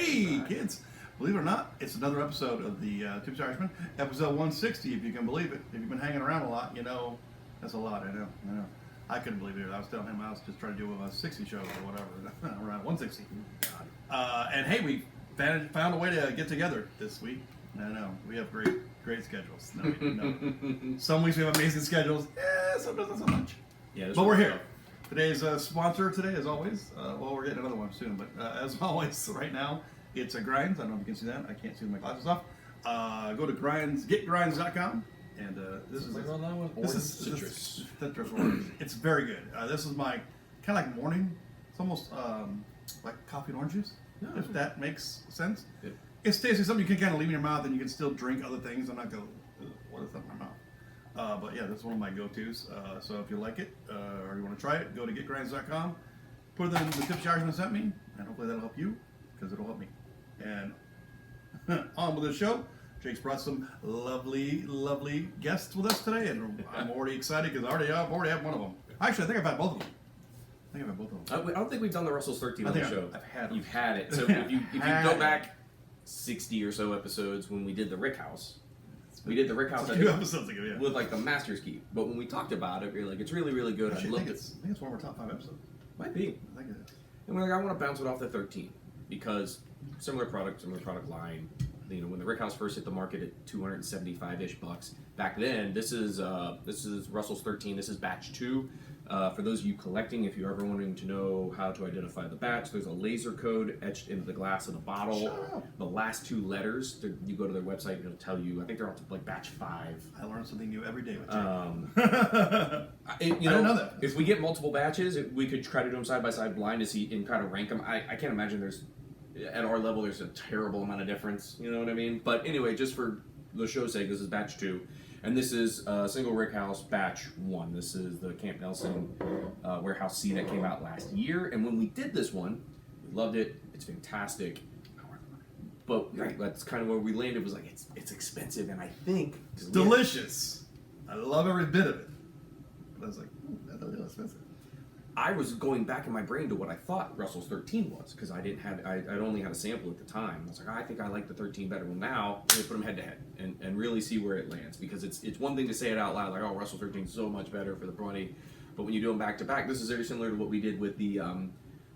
Hey, kids! Believe it or not, it's another episode of the Tipsy Irishman, episode 160, if you can believe it. If you've been hanging around a lot, you know, that's a lot, I know. I couldn't believe it. I was telling him I was just trying to do a 60 shows or whatever, around 160. And hey, we found a way to get together this week. I know, we have great schedules. No. Some weeks we have amazing schedules, sometimes not so much. Yeah, but we're here. Today's sponsor today, as always. Well, we're getting another one soon, but as always, right now, it's a Grinds. I don't know if you can see that. I can't see my glasses off. Go to getgrinds.com, and this is citrus orange. It's very good. This is my kind of like morning. It's almost like coffee and orange juice, if that makes sense. Yeah. It's tasty. Something you can kind of leave in your mouth, and you can still drink other things. I'm not going, what is that in my mouth? But yeah, that's one of my go-tos. So if you like it or you want to try it, go to getgrinds.com, put in the Tipsy Irishman sent me, and hopefully that'll help you, because it'll help me. And on with the show. Jake's brought some lovely guests with us today, and I'm already excited because I already have one of them. Actually, I think I've had both of them. I don't think we've done the Russell's 13 on the show. I've had them. You've had it. So if you go back 60 or so episodes when we did the Rickhouse. We did the Rickhouse a few episodes ago, yeah. With like the Master's Key. But when we talked about it, we were like, it's really good. Actually, I think it's one of our top 5 episodes. Might be. I think it is. And we're like, I want to bounce it off the 13 because similar product line. You know, when the Rickhouse first hit the market at $275-ish bucks. Back then, this is Russell's 13. This is batch 2. For those of you collecting, if you're ever wanting to know how to identify the batch, there's a laser code etched into the glass of the bottle. The last 2 letters, you go to their website and it'll tell you. I think they're up to like batch 5. I learn something new every day with you. I didn't know that. If we get multiple batches, we could try to do them side by side blind to see and kind of rank them. I can't imagine at our level there's a terrible amount of difference. You know what I mean? But anyway, just for the show's sake, this is batch 2. And this is single Rickhouse batch 1. This is the Camp Nelson Warehouse C that came out last year. And when we did this one, we loved it. It's fantastic. But that's kind of where we landed. Was like it's expensive, and I think it's delicious. I love every bit of it. But I was like, that's a little expensive. I was going back in my brain to what I thought Russell's 13 was, because I'd only had a sample at the time. I was like, I think I like the 13 better. Well, now I'm going to put them head to head and really see where it lands, because it's one thing to say it out loud, like, oh, Russell's 13 is so much better for the 20, but when you do them back to back, this is very similar to what we did with the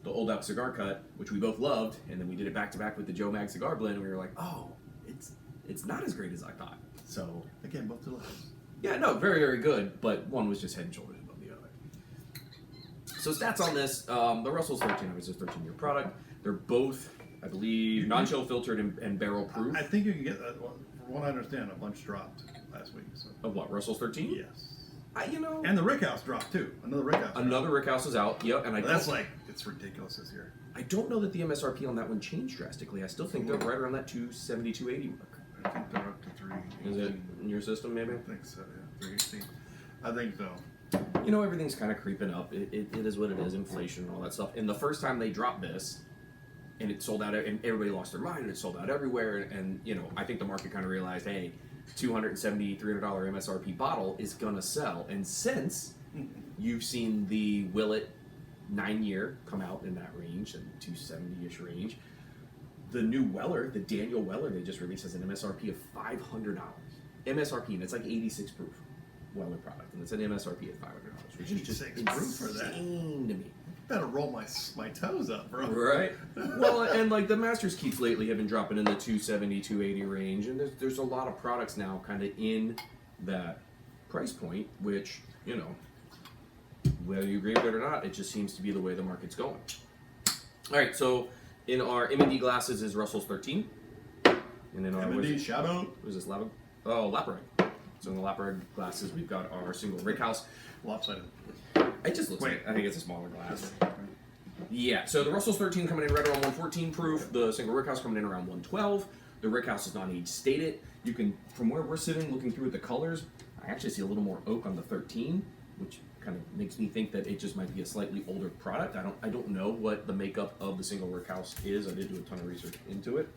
Old Elk Cigar Cut, which we both loved, and then we did it back to back with the Joe Mag Cigar Blend, and we were like, oh, it's not as great as I thought. So again, both delicious. Yeah, no, very, very good, but one was just head and shoulders above the other. So stats on this, the Russell's 13 was a 13-year product. They're both, I believe, non-chill filtered and barrel proof. I think you can get, from what I understand, a bunch dropped last week. So. Of what, Russell's 13? Yes. And the Rickhouse dropped too. Another Rickhouse is out. Yep, and that's like, it's ridiculous this year. I don't know that the MSRP on that one changed drastically. I still think they're right around that 270, 280 mark. I think they're up to 3. Is it in your system, maybe? I think so, yeah. 318. I think so. You know, everything's kind of creeping up. It is what it is, inflation and all that stuff. And the first time they dropped this, and it sold out, and everybody lost their mind, and it sold out everywhere. And you know, I think the market kind of realized, hey, $270, $300 MSRP bottle is gonna sell. And since you've seen the Willet 9-year come out in that range, and 270-ish range, the new Weller, the Daniel Weller, they just released as an MSRP of $500. MSRP, and it's like 86 proof. Weller product, and it's an MSRP at $500, which is just proof for that. Insane to me. Better roll my toes up, bro. Right. Well, and like the Master's Keys lately have been dropping in the 270, 280 range, and there's a lot of products now kind of in that price point, which, you know, whether you agree with it or not, it just seems to be the way the market's going. All right, so in our M&D glasses is Russell's 13, and in our M&D shout out. What is this? Lapra. So in the Lapra glasses, we've got our single Rickhouse. Lopsided. It just looks like, I think it's a smaller glass. Yeah, so the Russell's 13 coming in right around 114 proof. The single Rickhouse coming in around 112. The Rickhouse is non-age stated. You can, from where we're sitting, looking through at the colors, I actually see a little more oak on the 13, which kind of makes me think that it just might be a slightly older product. I don't know what the makeup of the single Rickhouse is. I did do a ton of research into it,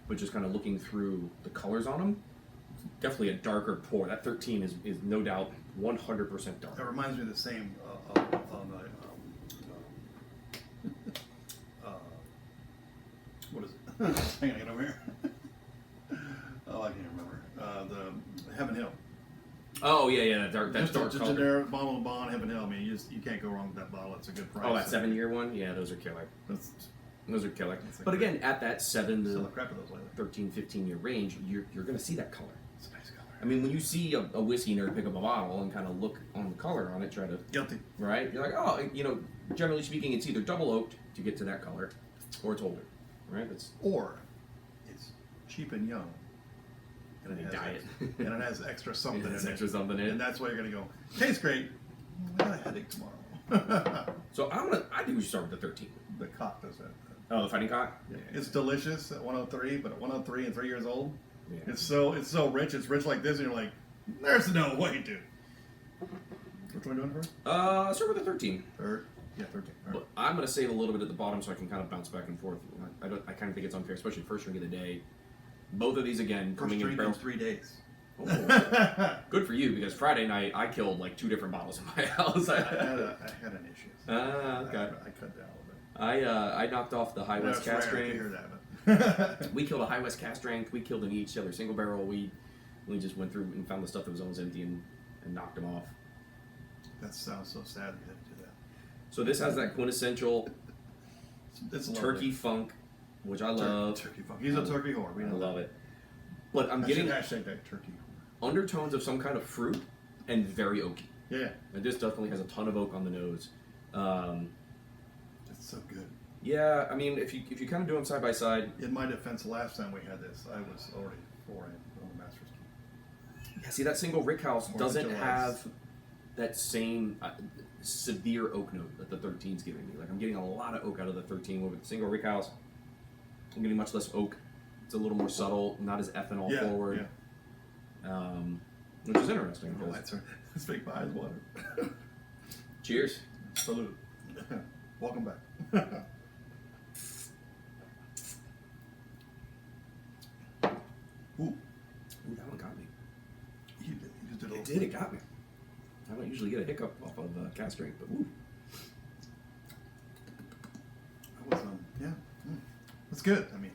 but just kind of looking through the colors on them. Definitely a darker pour. That 13 is no doubt 100% dark. That reminds me of the same what is it? Hang on, get over here. Oh, I can't remember. The Heaven Hill. Oh yeah, that dark Just a color. generic bottle of Bond Heaven Hill. I mean, you can't go wrong with that bottle. It's a good price. Oh, that 7-year one? Yeah, those are killer. Those are killer. But again, at that 7 Still to the crap of those lately. 13, 15-year range, you're going to see that color. It's a nice color. I mean, when you see a whiskey nerd pick up a bottle and kind of look on the color on it, try to... Guilty. Right? You're like, oh, generally speaking, it's either double oaked to get to that color, or it's older. Right? Or it's cheap and young. And They it has dye it. and it has extra something in it. extra something in it. And that's why you're going to go, tastes great. I got a headache tomorrow. So I think we should start with the 13. The cock does that. Oh, the fighting cock? Yeah. It's delicious at 103, but at 103 and 3 years old, Yeah. it's so rich. It's rich like this, and you're like, there's no way, dude. Which one are we doing first? Let's start with the 13. Third. Yeah, 13. All right. But I'm going to save a little bit at the bottom so I can kind of bounce back and forth. I kind of think it's unfair, especially first drink of the day. Both of these, again, First coming in drink in barrels. 3 days. Oh. Good for you, because Friday night I killed like 2 different bottles in my house. I had an issue. So Okay. I cut down a little bit. I knocked off the High West That's cast rare to strength. hear that, but We killed a High West cast strength. We killed an each other single barrel. We just went through and found the stuff that was almost empty and knocked them off. that sounds so sad you had to do that. So this has that quintessential It's turkey funk, which I love. Turkey funk. He's a turkey whore. We I know love that. it. But I'm I getting should hashtag that turkey. undertones of some kind of fruit and very oaky. Yeah, And this definitely has a ton of oak on the nose. it's so good. Yeah, I mean, if you kind of do them side by side, In my defense, the last time we had this, I was already 4 in on the Master's Key. yeah, see that single Rickhouse Fourth of doesn't July. have that same severe oak note that the 13's giving me. Like I'm getting a lot of oak out of the 13. With the single Rickhouse, I'm getting much less oak. It's a little more subtle, not as ethanol forward. Yeah. Which is interesting. Oh, 'cause- that's right. Let's make my eyes water. Cheers. Salute. Welcome back. Ooh, Ooh, that one got me. you just did a It little. did. It got me. I don't usually get a hiccup off of cast strength, but ooh. That was yeah. That's good. I mean,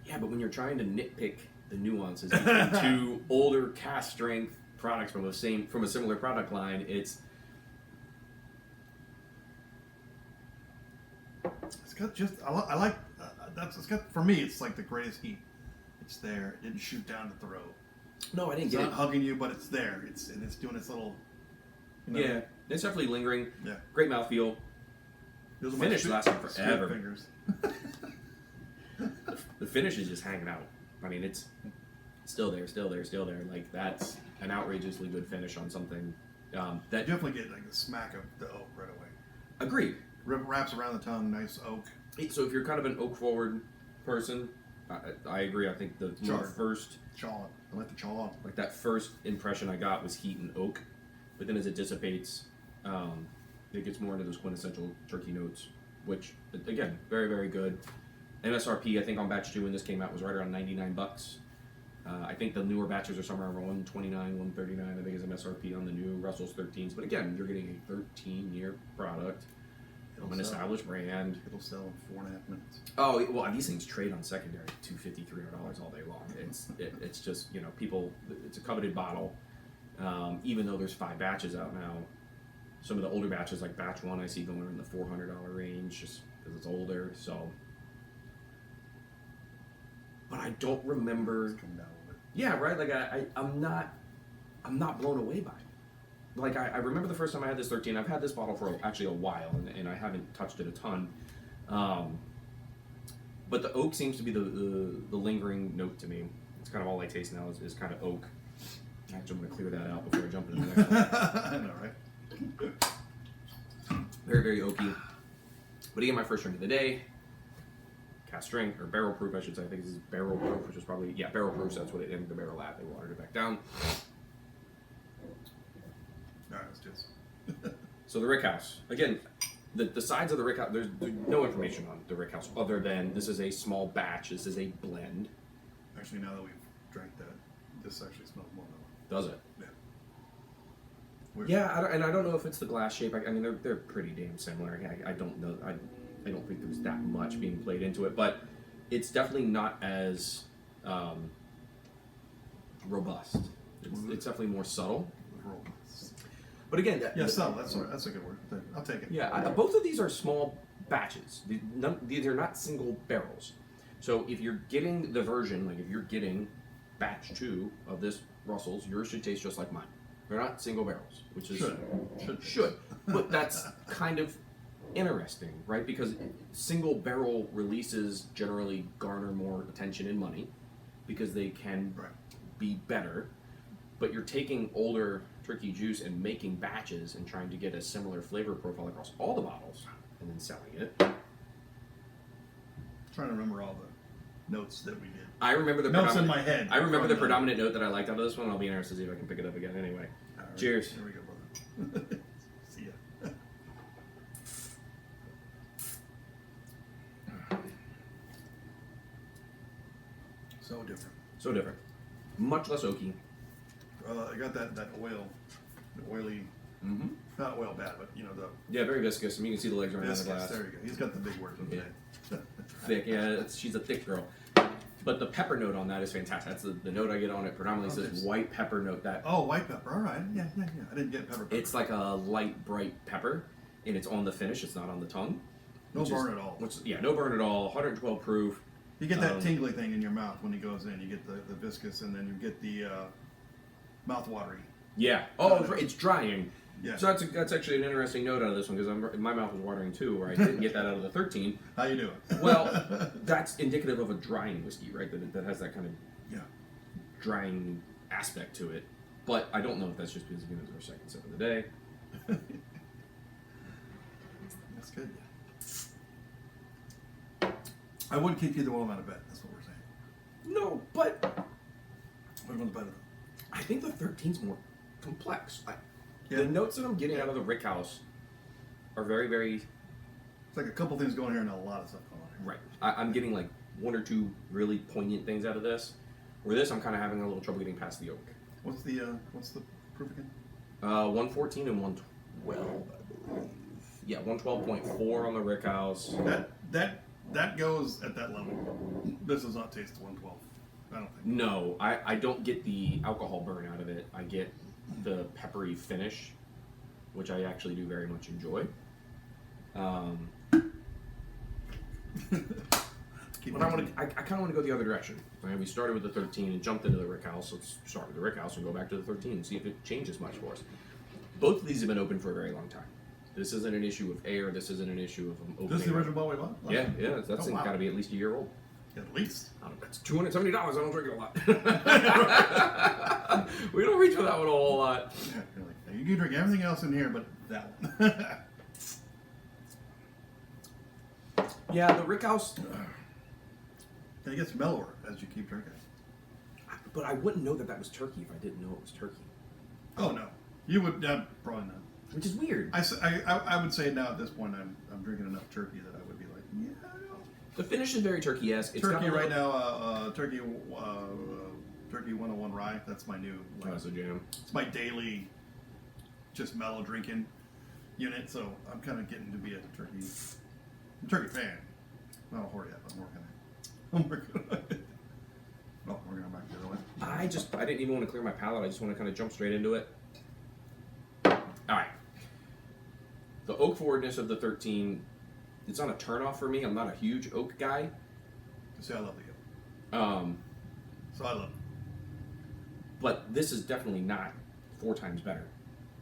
Yeah, but when you're trying to nitpick the nuances between 2 older cast strength products from a similar product line, it's got just I like that's it's got for me. It's like the greatest heat. It's there. It didn't shoot down the throat. no, I didn't It's get not it. hugging you, but it's there. It's doing its little. Yeah, it's definitely lingering. Yeah. Great mouthfeel. Those are Finish spit- lasting spit forever. Fingers. The finish is just hanging out. I mean, it's still there. Like that's an outrageously good finish on something I that. definitely get like the smack of the oak right away. Agreed. Wraps around the tongue, nice oak. So if you're kind of an oak forward person, I agree. I think the Sure. first. Chaw. I like the chaw. Like that first impression I got was heat and oak, but then as it dissipates, it gets more into those quintessential turkey notes, which again, very very good. MSRP I think on batch 2 when this came out was right around $99. I think the newer batches are somewhere around $129, $139. I think is MSRP on the new Russell's 13s. But again, you're getting a 13-year product from an established brand. It'll sell in 4.5 minutes. Oh well, these things trade on secondary $250, $300 all day long. It's just people. It's a coveted bottle. Even though there's 5 batches out now, some of the older batches like batch 1 I see going in the $400 range just because it's older. So, but I don't remember. It's come down a little bit. Yeah, right. Like I'm not blown away by it. Like I remember the first time I had this 13. I've had this bottle for actually a while, and I haven't touched it a ton. But the oak seems to be the lingering note to me. It's kind of all I taste now is kind of oak. Actually, I'm going to clear that out before I jump into the next one. I know, right? Very, very oaky. But again, my first drink of the day. Cast strength, or barrel proof, I should say. I think this is barrel proof, which is probably, barrel proof, so that's what it ended the barrel at. They watered it back down. All right, let's do this. So the Rickhouse. Again, the sides of the Rickhouse, there's no information on the Rickhouse other than this is a small batch, this is a blend. Actually, now that we've drank that, this actually smells more mellow. Does it? Yeah. Weird. Yeah, I don't know if it's the glass shape. I mean, they're pretty damn similar. I don't know. I don't think there's that much being played into it. But it's definitely not as robust. It's definitely more subtle. But again, Yeah, subtle. That's a good word. I'll take it. Yeah, both of these are small batches. These are not single barrels. So if you're getting the version, like if you're getting batch 2 of this Russell's, yours should taste just like mine. They're not single barrels, which is should. But that's kind of interesting, right? Because single barrel releases generally garner more attention and money because they can be better. But you're taking older turkey juice and making batches and trying to get a similar flavor profile across all the bottles and then selling it. Trying to remember all the notes that we did. I remember the notes in my head. I remember the predominant note that I liked out of this one. I'll be interested to see if I can pick it up again anyway. Right. Cheers. Here we go, brother. See ya. So different. So different. Much less oaky. I got that oil, the oily, not oil bad, but you know the very viscous. I mean, you can see the legs right on the glass. There you go. He's got the big words today. Thick, she's a thick girl. But the pepper note on that is fantastic. That's the note I get on it. Predominantly says white pepper note. White pepper. All right. Yeah. I didn't get pepper. It's like a light, bright pepper, and it's on the finish. It's not on the tongue. No burn at all. No burn at all. 112 proof. You get that tingly thing in your mouth when he goes in. You get the viscous, and then you get the mouth watery. Yeah. It's drying. Yeah. So that's actually an interesting note out of this one because my mouth was watering too, where I didn't get that out of the 13. How you doing? Well, that's indicative of a drying whiskey, right? That has that kind of drying aspect to it. But I don't know if that's just because it was our second sip of the day. That's good. I wouldn't keep either one of them out of bed. That's what we're saying. No, but Which one's better? I think the 13's more complex. Yeah. The notes that I'm getting out of the Rickhouse are very, very... It's like a couple things going here and a lot of stuff going on here. Right. I'm getting like one or two really poignant things out of this. Where this, I'm kind of having a little trouble getting past the oak. What's the proof again? 114 and 112, I believe. Yeah, 112.4 on the Rickhouse. That goes at that level. This does not taste 112. I don't think. No, I don't get the alcohol burn out of it. I get the peppery finish, which I actually do very much enjoy. But I kind of want to go the other direction. Right? We started with the 13 and jumped into the Rickhouse. Let's start with the Rickhouse and go back to the 13 and see if it changes much for us. Both of these have been open for a very long time. This isn't an issue of air. This isn't an issue of opening. This is the original bottle we bought? Yeah. That's got to be at least a year old. At least. It's $270. I don't drink it a lot. We don't reach for that one a whole lot. Yeah, you're like, you can drink everything else in here, but that one. Yeah, the Rickhouse. And it gets mellower as you keep drinking. But I wouldn't know that was turkey if I didn't know it was turkey. Oh no, you would probably not. Which is weird. I would say now at this point I'm drinking enough turkey that I would be like, yeah. The finish is very turkey-esque. Turkey right now, turkey 101 rye. That's my new. That's a jam. It's my daily, just mellow drinking unit. So I'm kind of getting to be a turkey fan. Not a whore yet, but I'm working on it. Oh, we're going back the other way. I didn't even want to clear my palate. I just want to kind of jump straight into it. All right. The oak forwardness of the 13, it's not a turnoff for me. I'm not a huge oak guy. See, I love the oak. So I love it. But this is definitely not 4 times better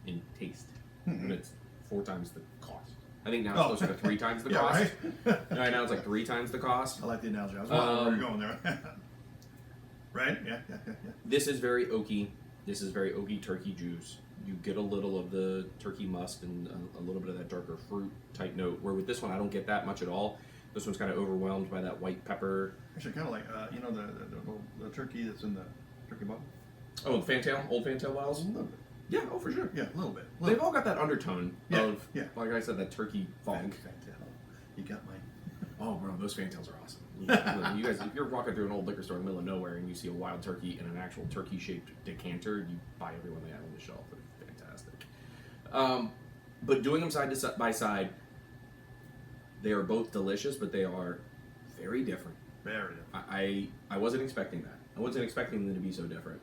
in taste. Mm-hmm. But it's 4 times the cost. I think now it's closer to 3 times the Yeah, cost. right? Right now it's like 3 times the cost. I like the analogy. I was wondering where you're going there. Right? Yeah. This is very oaky. This is very oaky turkey juice. You get a little of the turkey must and a little bit of that darker fruit type note. Where with this one, I don't get that much at all. This one's kind of overwhelmed by that white pepper. Actually, kind of like the turkey that's in the turkey bottle. Oh, Fantail, old Fantail bottles. A little bit. Yeah, oh for sure. Yeah, a little bit. They've all got that undertone of, yeah. like I said, that turkey funk. Fantail. You got mine. Oh, bro, those Fantails are awesome. You guys, if you're walking through an old liquor store in the middle of nowhere and you see a wild turkey in an actual turkey-shaped decanter, you buy every one they have on the shelf. They're fantastic. But doing them side by side, they are both delicious, but they are very different. Very different. I wasn't expecting that. I wasn't expecting them to be so different.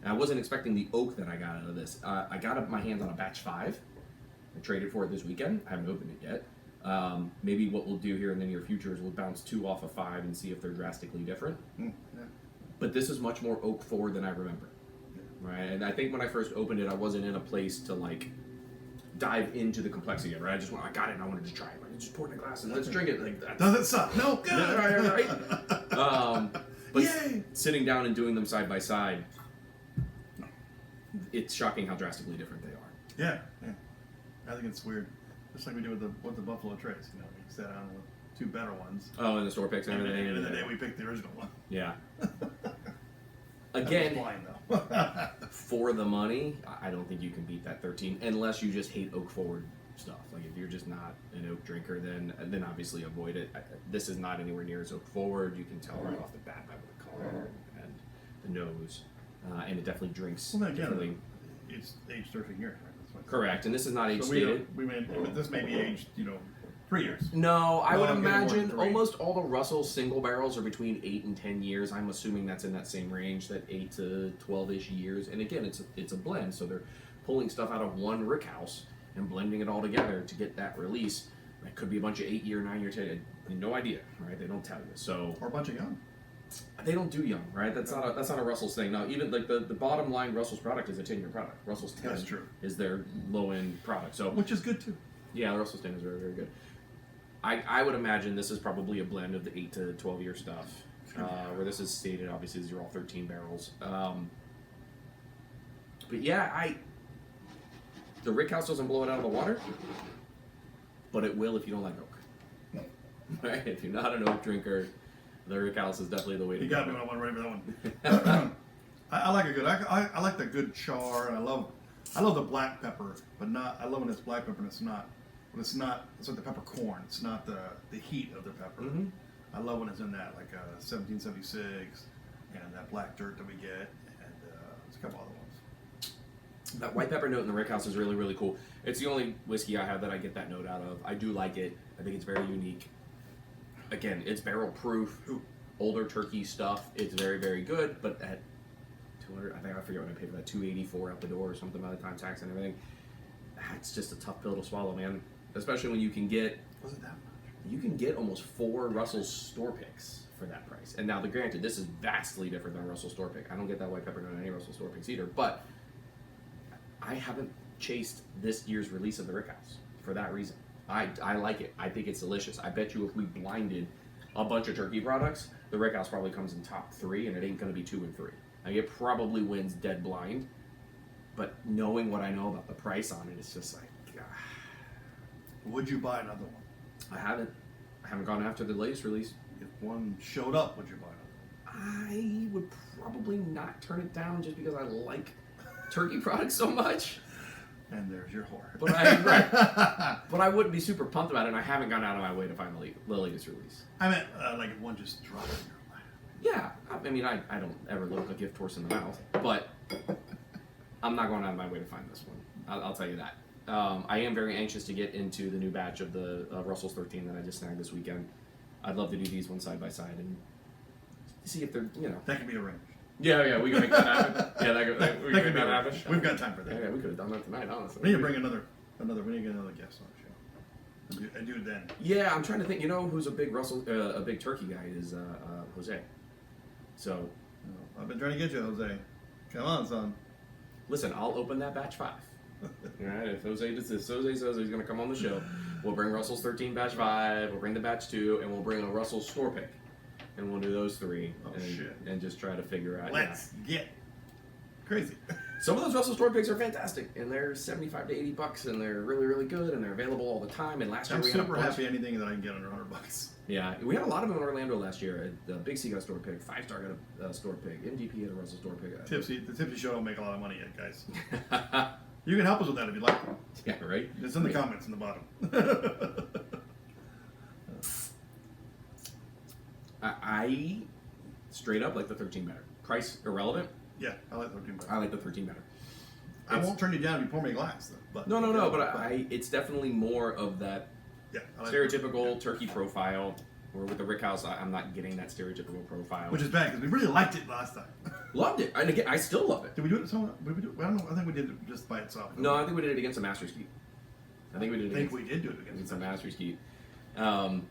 And I wasn't expecting the oak that I got out of this. I got my hands on a batch 5. I traded for it this weekend. I haven't opened it yet. Maybe what we'll do here in the near future is we'll bounce 2 off of 5 and see if they're drastically different. Yeah. But this is much more oak forward than I remember. Right? And I think when I first opened it, I wasn't in a place to like dive into the complexity of it. Right? I got it and I wanted to try it. Like, just pour it in a glass and let's drink it. Like that. Does it suck? No, good. Yeah, right. But Yay! sitting down and doing them side by side, it's shocking how drastically different they are. Yeah, yeah. I think it's weird. Just like we do with the Buffalo Trace. You know, we sat down with 2 better ones. Oh, and the store picks and And everything. at the end of the day, we picked the original one. Yeah. That was Again, blind, though. for the money, I don't think you can beat that 13 unless you just hate oak forward stuff. Like if you're just not an oak drinker, then obviously avoid it. This is not anywhere near as oak forward. You can tell right off the bat by the color and the nose, and it definitely drinks Well, then again, differently. it's aged 13 years, right? That's what Correct, and this is not age so stated. this may be aged, 3 years. No, I No, would I'm getting more than imagine 3. almost all the Russell single barrels are between 8 and 10 years. I'm assuming that's in that same range, that 8 to 12-ish years. And again, it's a blend, so they're pulling stuff out of one Rickhouse and blending it all together to get that release. It could be a bunch of 8-year, 9-year, 10. No idea, right? They don't tell you. So Or a bunch of young. they don't do young, right? That's not a Russell's thing. No, even like the bottom line Russell's product is a 10-year product. Russell's 10 That's true. is their low end product. So Which is good, too. yeah, the Russell's 10 is very, very good. I would imagine this is probably a blend of the 8 to 12 year stuff, where this is stated, obviously, these are all 13 barrels. But yeah, the Rickhouse doesn't blow it out of the water, but it will if you don't like oak. Right? If you're not an oak drinker, the Rickhouse is definitely the way to You go. got me when I went ready for that one. I like a good. I like the good char. And I love the black pepper, but not. I love when it's black pepper and it's not. But it's not. It's like the peppercorn. It's not the heat of the pepper. Mm-hmm. I love when it's in that 1776 and that black dirt that we get, and there's a couple other ones. That white pepper note in the Rickhouse is really, really cool. It's the only whiskey I have that I get that note out of. I do like it. I think it's very unique. Again, it's barrel proof. Older turkey stuff. It's very, very good. But at 200, I forget what I paid for that. 284 out the door or something by the time tax and everything. That's just a tough pill to swallow, man. Especially when you can get. Was it that much? You can get almost 4 Russell's store picks for that price. And now, granted, this is vastly different than a Russell store pick. I don't get that white pepper note in any Russell store picks either. But I haven't chased this year's release of the Rickhouse for that reason. I like it. I think it's delicious. I bet you if we blinded a bunch of turkey products, the Rickhouse probably comes in top 3, and it ain't going to be 2 and 3. I mean, it probably wins dead blind. But knowing what I know about the price on it, it's just like, Would you buy another one? I haven't gone after the latest release. If one showed up, would you buy another one? I would probably not turn it down just because I like turkey products so much. And there's your whore. But I wouldn't be super pumped about it, and I haven't gone out of my way to find the latest release. I meant like if one just dropped in your lap. Yeah, I mean, I don't ever look a gift horse in the mouth, but I'm not going out of my way to find this one. I'll tell you that. I am very anxious to get into the new batch of the Russell's 13 that I just snagged this weekend. I'd love to do these one side by side and see if they're, That can be arranged. Yeah, we can make that happen. Yeah, we can make that happen. We've got time for that. Yeah, we could have done that tonight, honestly. We need to bring another. We need to get another guest on the show. And do it then. Yeah, I'm trying to think. Who's a big a big turkey guy is Jose. So, I've been trying to get you, Jose. Come on, son. listen, I'll open that batch 5. All right, if Jose says he's going to come on the show, we'll bring Russell's 13 batch 5, we'll bring the batch 2, and we'll bring a Russell's store pick. And we'll do those 3 and just try to figure out. Let's get crazy. Some of those Russell store picks are fantastic, and they're $75 to $80, and they're really, really good, and they're available all the time. And last year I'm we had a super bunch. happy anything that I can get under $100. Yeah, we had a lot of them in Orlando last year. The Big C got a store pick, 5-star got a store pick, MGP had a Russell store pick. The Tipsy Show don't make a lot of money yet, guys. You can help us with that if you'd like. Yeah, right? It's in the comments in the bottom. I straight up like the 13 better. Price irrelevant. Yeah, I like 13 better. I like the 13 better. I won't turn you down if you pour me a glass, though. But No, but it's definitely more of that yeah, I like stereotypical turkey profile Or with the Rickhouse, I'm not getting that stereotypical profile. Which is bad because we really liked it last time. Loved it, and again, I still love it. Did we do it? Did we do it? I don't know. I think we did it just by itself. No, I think we did it against a Master's Keep. I think we did it. We did do it against a Master's Keep. And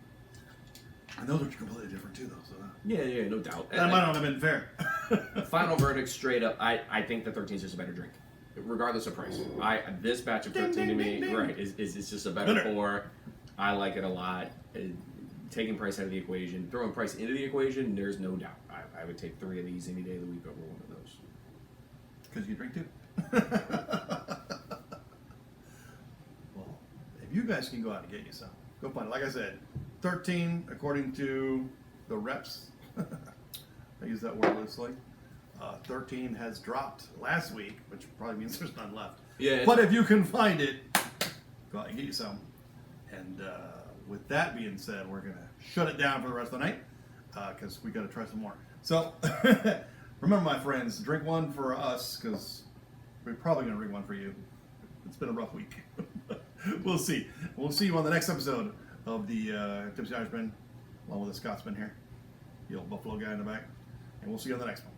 those are completely different too, though. So yeah, no doubt. that might not have been fair. Final verdict, straight up. I think the 13 is just a better drink, regardless of price. This batch of 13 to me, right, is just a better pour. I like it a lot. Taking price out of the equation, throwing price into the equation, there's no doubt. I would take 3 of these any day of the week over one of those. Because you drink too. Well, if you guys can go out and get you some, go find it. Like I said, 13 according to the reps. I use that word loosely. 13 has dropped last week, which probably means there's none left. Yeah. But if you can find it, go out and get you some. And with that being said, we're going to shut it down for the rest of the night because we got to try some more. So remember, my friends, drink one for us because we're probably going to drink one for you. It's been a rough week. We'll see. We'll see you on the next episode of the Tipsy Irishman, along with the Scotsman here, the old Buffalo guy in the back. And we'll see you on the next one.